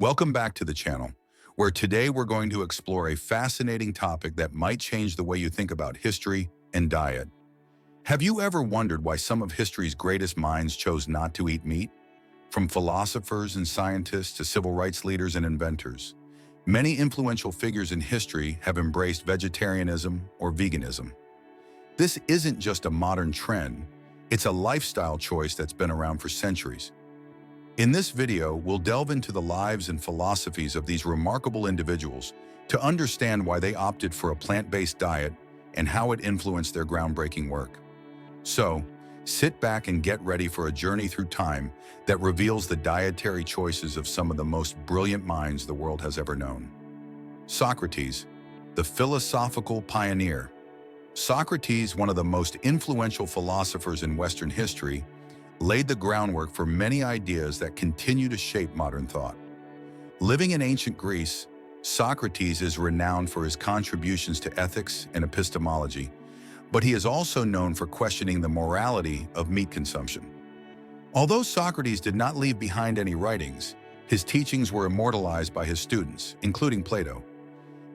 Welcome back to the channel, where today we're going to explore a fascinating topic that might change the way you think about history and diet. Have you ever wondered why some of history's greatest minds chose not to eat meat? From philosophers and scientists to civil rights leaders and inventors, many influential figures in history have embraced vegetarianism or veganism. This isn't just a modern trend, it's a lifestyle choice that's been around for centuries. In this video, we'll delve into the lives and philosophies of these remarkable individuals to understand why they opted for a plant-based diet and how it influenced their groundbreaking work. So, sit back and get ready for a journey through time that reveals the dietary choices of some of the most brilliant minds the world has ever known. Socrates, the philosophical pioneer. Socrates, one of the most influential philosophers in Western history, laid the groundwork for many ideas that continue to shape modern thought. Living in ancient Greece, Socrates is renowned for his contributions to ethics and epistemology, but he is also known for questioning the morality of meat consumption. Although Socrates did not leave behind any writings, his teachings were immortalized by his students, including Plato.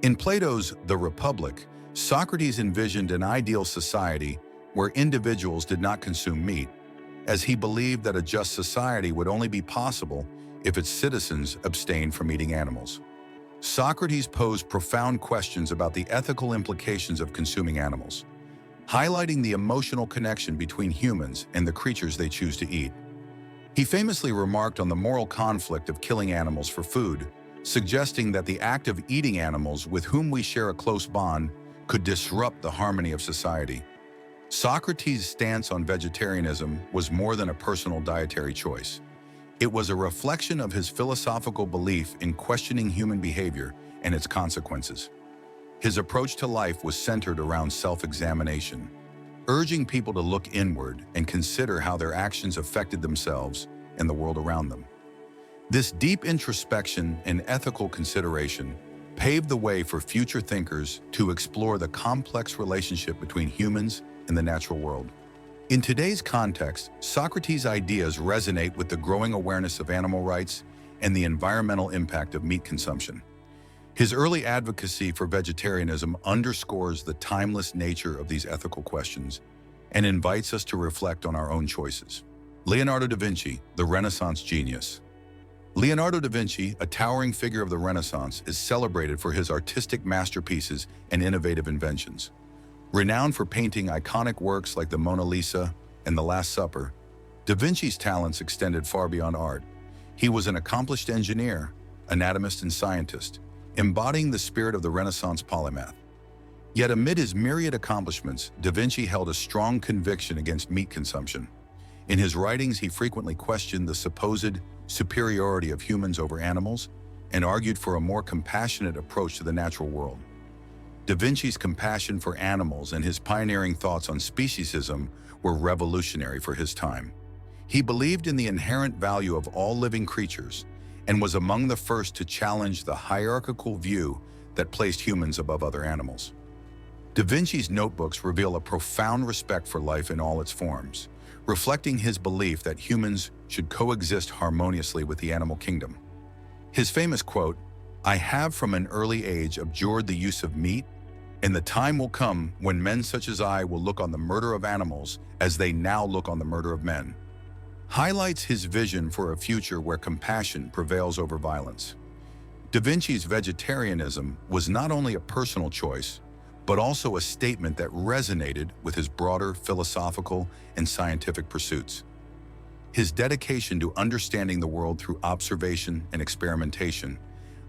In Plato's The Republic, Socrates envisioned an ideal society where individuals did not consume meat, as he believed that a just society would only be possible if its citizens abstained from eating animals. Socrates posed profound questions about the ethical implications of consuming animals, highlighting the emotional connection between humans and the creatures they choose to eat. He famously remarked on the moral conflict of killing animals for food, suggesting that the act of eating animals with whom we share a close bond could disrupt the harmony of society. Socrates' stance on vegetarianism was more than a personal dietary choice. It was a reflection of his philosophical belief in questioning human behavior and its consequences. His approach to life was centered around self-examination, urging people to look inward and consider how their actions affected themselves and the world around them. This deep introspection and ethical consideration paved the way for future thinkers to explore the complex relationship between humans and the natural world. In today's context, Socrates' ideas resonate with the growing awareness of animal rights and the environmental impact of meat consumption. His early advocacy for vegetarianism underscores the timeless nature of these ethical questions and invites us to reflect on our own choices. Leonardo da Vinci, the Renaissance genius. Leonardo da Vinci, a towering figure of the Renaissance, is celebrated for his artistic masterpieces and innovative inventions. Renowned for painting iconic works like the Mona Lisa and The Last Supper, da Vinci's talents extended far beyond art. He was an accomplished engineer, anatomist, and scientist, embodying the spirit of the Renaissance polymath. Yet amid his myriad accomplishments, da Vinci held a strong conviction against meat consumption. In his writings, he frequently questioned the supposed superiority of humans over animals and argued for a more compassionate approach to the natural world. Da Vinci's compassion for animals and his pioneering thoughts on speciesism were revolutionary for his time. He believed in the inherent value of all living creatures and was among the first to challenge the hierarchical view that placed humans above other animals. Da Vinci's notebooks reveal a profound respect for life in all its forms, reflecting his belief that humans should coexist harmoniously with the animal kingdom. His famous quote, "I have from an early age abjured the use of meat, and the time will come when men such as I will look on the murder of animals as they now look on the murder of men," highlights his vision for a future where compassion prevails over violence. Da Vinci's vegetarianism was not only a personal choice, but also a statement that resonated with his broader philosophical and scientific pursuits. His dedication to understanding the world through observation and experimentation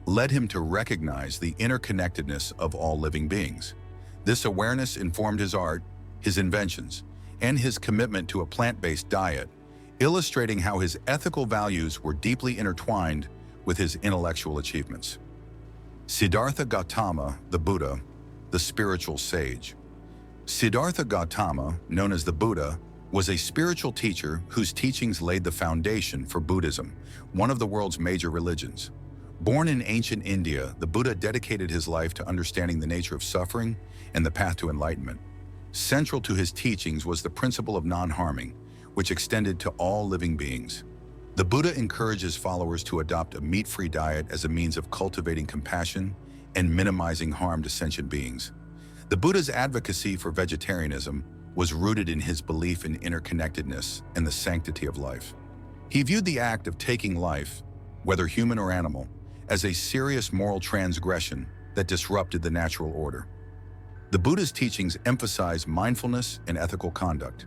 led him to recognize the interconnectedness of all living beings. This awareness informed his art, his inventions, and his commitment to a plant-based diet, illustrating how his ethical values were deeply intertwined with his intellectual achievements. Siddhartha Gautama, the Buddha, the spiritual sage. Siddhartha Gautama, known as the Buddha, was a spiritual teacher whose teachings laid the foundation for Buddhism, one of the world's major religions. Born in ancient India, the Buddha dedicated his life to understanding the nature of suffering and the path to enlightenment. Central to his teachings was the principle of non-harming, which extended to all living beings. The Buddha encourages followers to adopt a meat-free diet as a means of cultivating compassion and minimizing harm to sentient beings. The Buddha's advocacy for vegetarianism was rooted in his belief in interconnectedness and the sanctity of life. He viewed the act of taking life, whether human or animal, as a serious moral transgression that disrupted the natural order. The Buddha's teachings emphasize mindfulness and ethical conduct,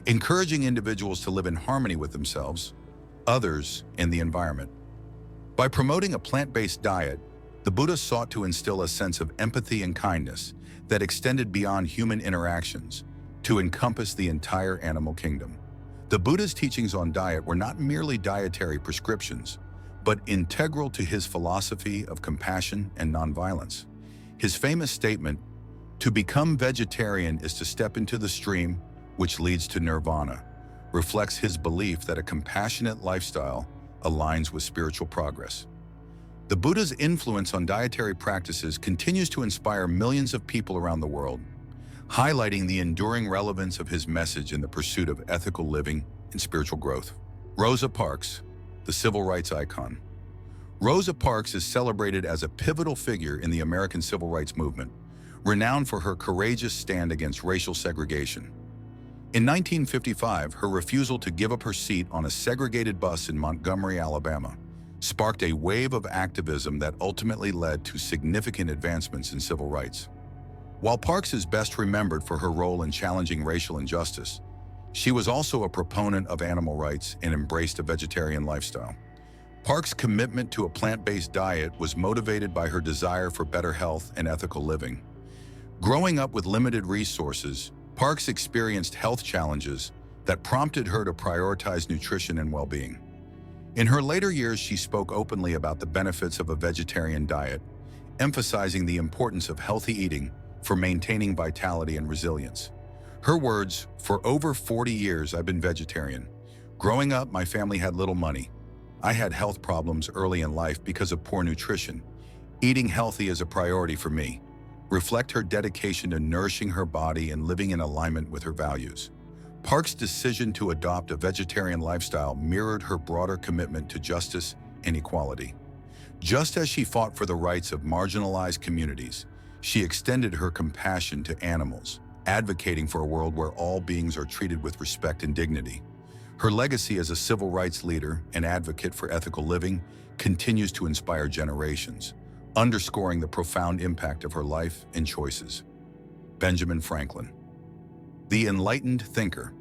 encouraging individuals to live in harmony with themselves, others, and the environment. By promoting a plant-based diet, the Buddha sought to instill a sense of empathy and kindness that extended beyond human interactions to encompass the entire animal kingdom. The Buddha's teachings on diet were not merely dietary prescriptions, but integral to his philosophy of compassion and nonviolence. His famous statement, "To become vegetarian is to step into the stream which leads to nirvana," reflects his belief that a compassionate lifestyle aligns with spiritual progress. The Buddha's influence on dietary practices continues to inspire millions of people around the world, highlighting the enduring relevance of his message in the pursuit of ethical living and spiritual growth. Rosa Parks, the civil rights icon. Rosa Parks is celebrated as a pivotal figure in the American civil rights movement, renowned for her courageous stand against racial segregation. In 1955, her refusal to give up her seat on a segregated bus in Montgomery, Alabama, sparked a wave of activism that ultimately led to significant advancements in civil rights. While Parks is best remembered for her role in challenging racial injustice, she was also a proponent of animal rights and embraced a vegetarian lifestyle. Parks' commitment to a plant-based diet was motivated by her desire for better health and ethical living. Growing up with limited resources, Parks experienced health challenges that prompted her to prioritize nutrition and well-being. In her later years, she spoke openly about the benefits of a vegetarian diet, emphasizing the importance of healthy eating for maintaining vitality and resilience. Her words, "For over 40 years, I've been vegetarian. Growing up, my family had little money. I had health problems early in life because of poor nutrition. Eating healthy is a priority for me," reflect her dedication to nourishing her body and living in alignment with her values. Parks' decision to adopt a vegetarian lifestyle mirrored her broader commitment to justice and equality. Just as she fought for the rights of marginalized communities, she extended her compassion to animals, advocating for a world where all beings are treated with respect and dignity. Her legacy as a civil rights leader and advocate for ethical living continues to inspire generations, underscoring the profound impact of her life and choices. Benjamin Franklin, the enlightened thinker.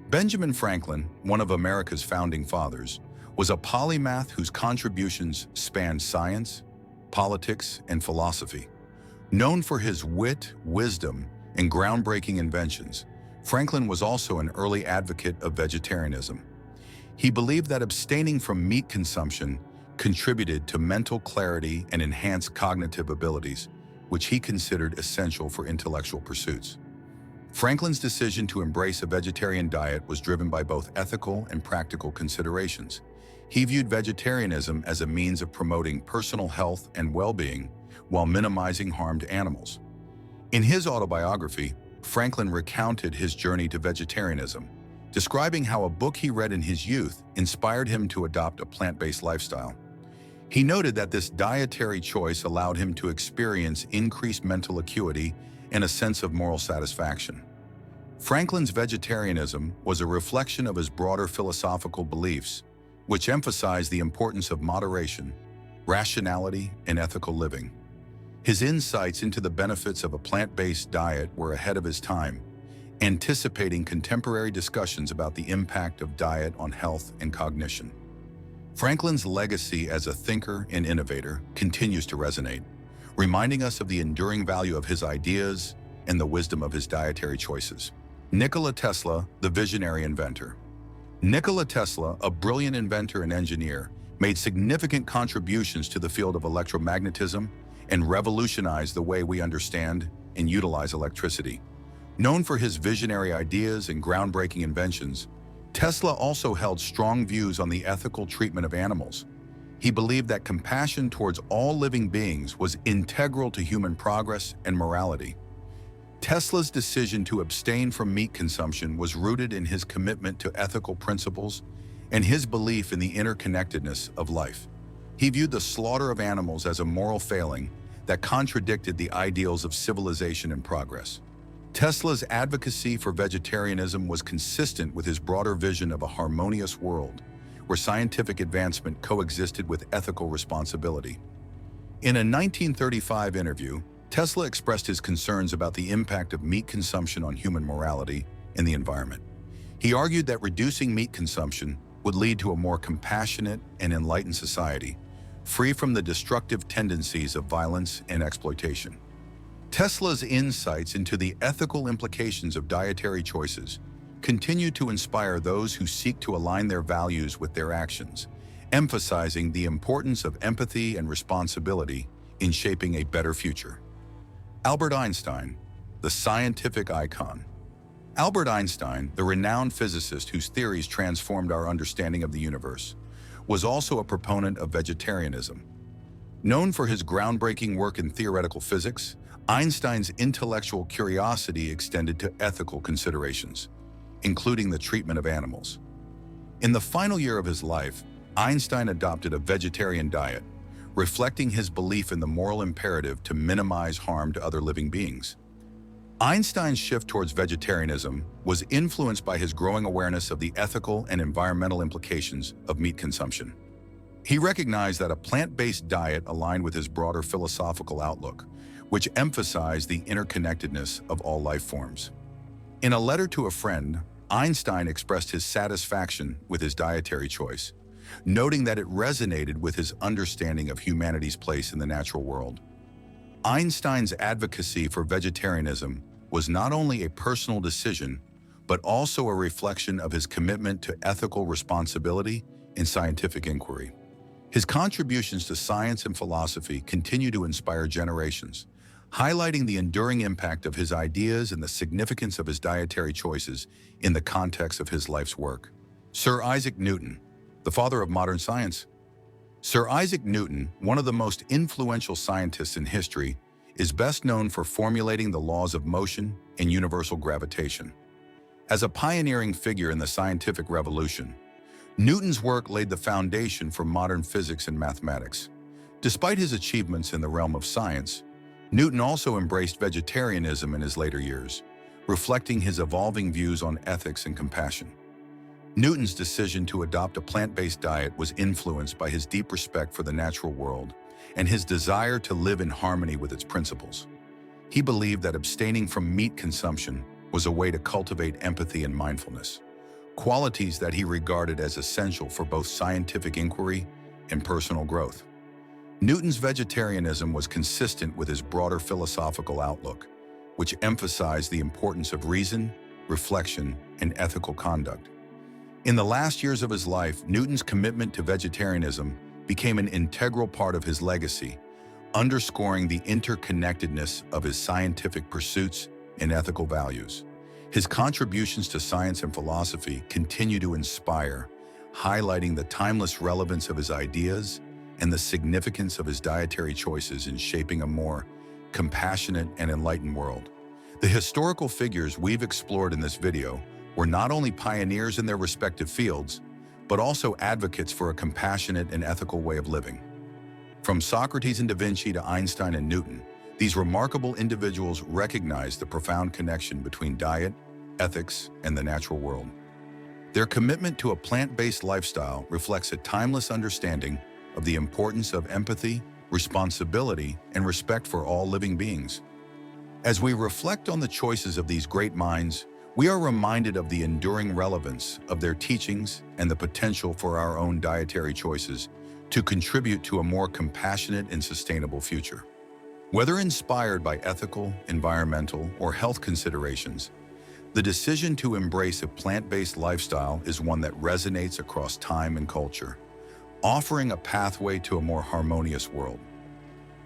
Benjamin Franklin, one of America's founding fathers, was a polymath whose contributions spanned science, politics, and philosophy. Known for his wit, wisdom, and groundbreaking inventions, Franklin was also an early advocate of vegetarianism. He believed that abstaining from meat consumption contributed to mental clarity and enhanced cognitive abilities, which he considered essential for intellectual pursuits. Franklin's decision to embrace a vegetarian diet was driven by both ethical and practical considerations. He viewed vegetarianism as a means of promoting personal health and well-being while minimizing harm to animals. In his autobiography, Franklin recounted his journey to vegetarianism, describing how a book he read in his youth inspired him to adopt a plant-based lifestyle. He noted that this dietary choice allowed him to experience increased mental acuity and a sense of moral satisfaction. Franklin's vegetarianism was a reflection of his broader philosophical beliefs, which emphasized the importance of moderation, rationality, and ethical living. His insights into the benefits of a plant-based diet were ahead of his time, anticipating contemporary discussions about the impact of diet on health and cognition. Franklin's legacy as a thinker and innovator continues to resonate, reminding us of the enduring value of his ideas and the wisdom of his dietary choices. Nikola Tesla, the visionary inventor. Nikola Tesla, a brilliant inventor and engineer, made significant contributions to the field of electromagnetism and revolutionized the way we understand and utilize electricity. Known for his visionary ideas and groundbreaking inventions, Tesla also held strong views on the ethical treatment of animals. He believed that compassion towards all living beings was integral to human progress and morality. Tesla's decision to abstain from meat consumption was rooted in his commitment to ethical principles and his belief in the interconnectedness of life. He viewed the slaughter of animals as a moral failing that contradicted the ideals of civilization and progress. Tesla's advocacy for vegetarianism was consistent with his broader vision of a harmonious world where scientific advancement coexisted with ethical responsibility. In a 1935 interview, Tesla expressed his concerns about the impact of meat consumption on human morality and the environment. He argued that reducing meat consumption would lead to a more compassionate and enlightened society, free from the destructive tendencies of violence and exploitation. Tesla's insights into the ethical implications of dietary choices continue to inspire those who seek to align their values with their actions, emphasizing the importance of empathy and responsibility in shaping a better future. Albert Einstein, the scientific icon. Albert Einstein, the renowned physicist whose theories transformed our understanding of the universe, was also a proponent of vegetarianism. Known for his groundbreaking work in theoretical physics, Einstein's intellectual curiosity extended to ethical considerations, including the treatment of animals. In the final year of his life, Einstein adopted a vegetarian diet, reflecting his belief in the moral imperative to minimize harm to other living beings. Einstein's shift towards vegetarianism was influenced by his growing awareness of the ethical and environmental implications of meat consumption. He recognized that a plant-based diet aligned with his broader philosophical outlook, which emphasized the interconnectedness of all life forms. In a letter to a friend, Einstein expressed his satisfaction with his dietary choice, noting that it resonated with his understanding of humanity's place in the natural world. Einstein's advocacy for vegetarianism was not only a personal decision, but also a reflection of his commitment to ethical responsibility and scientific inquiry. His contributions to science and philosophy continue to inspire generations, highlighting the enduring impact of his ideas and the significance of his dietary choices in the context of his life's work. Sir Isaac Newton, the father of modern science. Sir Isaac Newton, one of the most influential scientists in history, is best known for formulating the laws of motion and universal gravitation. As a pioneering figure in the scientific revolution, Newton's work laid the foundation for modern physics and mathematics. Despite his achievements in the realm of science, Newton also embraced vegetarianism in his later years, reflecting his evolving views on ethics and compassion. Newton's decision to adopt a plant-based diet was influenced by his deep respect for the natural world and his desire to live in harmony with its principles. He believed that abstaining from meat consumption was a way to cultivate empathy and mindfulness, qualities that he regarded as essential for both scientific inquiry and personal growth. Newton's vegetarianism was consistent with his broader philosophical outlook, which emphasized the importance of reason, reflection, and ethical conduct. In the last years of his life, Newton's commitment to vegetarianism became an integral part of his legacy, underscoring the interconnectedness of his scientific pursuits and ethical values. His contributions to science and philosophy continue to inspire, highlighting the timeless relevance of his ideas and the significance of his dietary choices in shaping a more compassionate and enlightened world. The historical figures we've explored in this video were not only pioneers in their respective fields, but also advocates for a compassionate and ethical way of living. From Socrates and Da Vinci to Einstein and Newton, these remarkable individuals recognized the profound connection between diet, ethics, and the natural world. Their commitment to a plant-based lifestyle reflects a timeless understanding of the importance of empathy, responsibility, and respect for all living beings. As we reflect on the choices of these great minds, we are reminded of the enduring relevance of their teachings and the potential for our own dietary choices to contribute to a more compassionate and sustainable future. Whether inspired by ethical, environmental, or health considerations, the decision to embrace a plant-based lifestyle is one that resonates across time and culture, offering a pathway to a more harmonious world.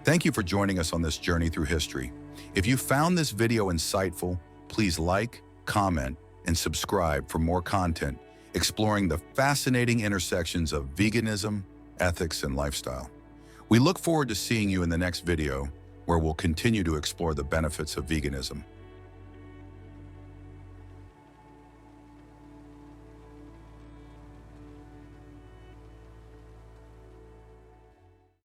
Thank you for joining us on this journey through history. If you found this video insightful, please like, comment, and subscribe for more content exploring the fascinating intersections of veganism, ethics, and lifestyle. We look forward to seeing you in the next video, where we'll continue to explore the benefits of veganism.